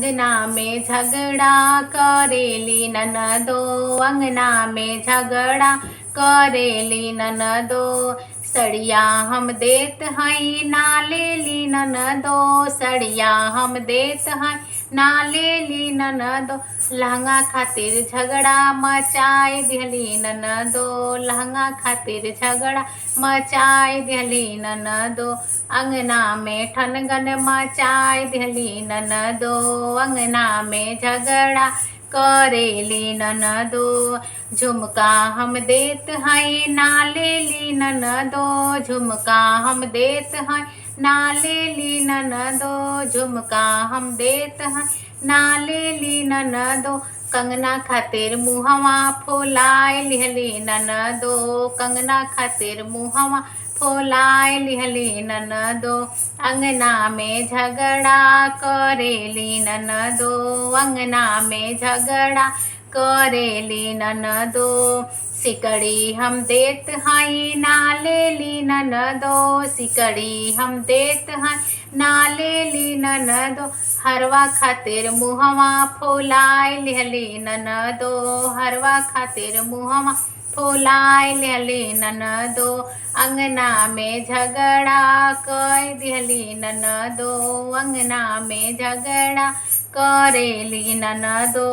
अंगना में झगड़ा करेली ननदो, अंगना में झगड़ा करेली ननदो। सड़िया हम देत हई ना लेली ननदो, सड़िया हम देत हई ना लेली ननदो। लहंगा खातिर झगड़ा मचाई दिहली ननदो, लहंगा खातिर झगड़ा मचाई दिहली ननदो। अंगना में ठनगन मचाई दिहली ननदो, अंगना में झगड़ा करेली ननदो। झुमका हम देत हई ना लेली ननदो, झुमका हम देत हई ना लेली ननदो, झुमका हम देत हई ना लेली ननदो। कंगना खातिर मुहवा फुलाए लिहली ननदो, कंगना खातिर मुहवा फुलाए लिहली ननदो। अंगना में झगड़ा करेली ननदो, अंगना में झगड़ा करेली ननदो। सिकड़ी हम देत हई ना लेली ननदो, सिकड़ी हम देत हई ना लेली ननदो। हरवा खातिर मुहवा फुलाए लिहली ननदो, हरवा खातिर मुहवा फुलाए लिहली ननदो। अंगना में झगड़ा कर दिहली ननदो, अंगना में झगड़ा करेली ननदो।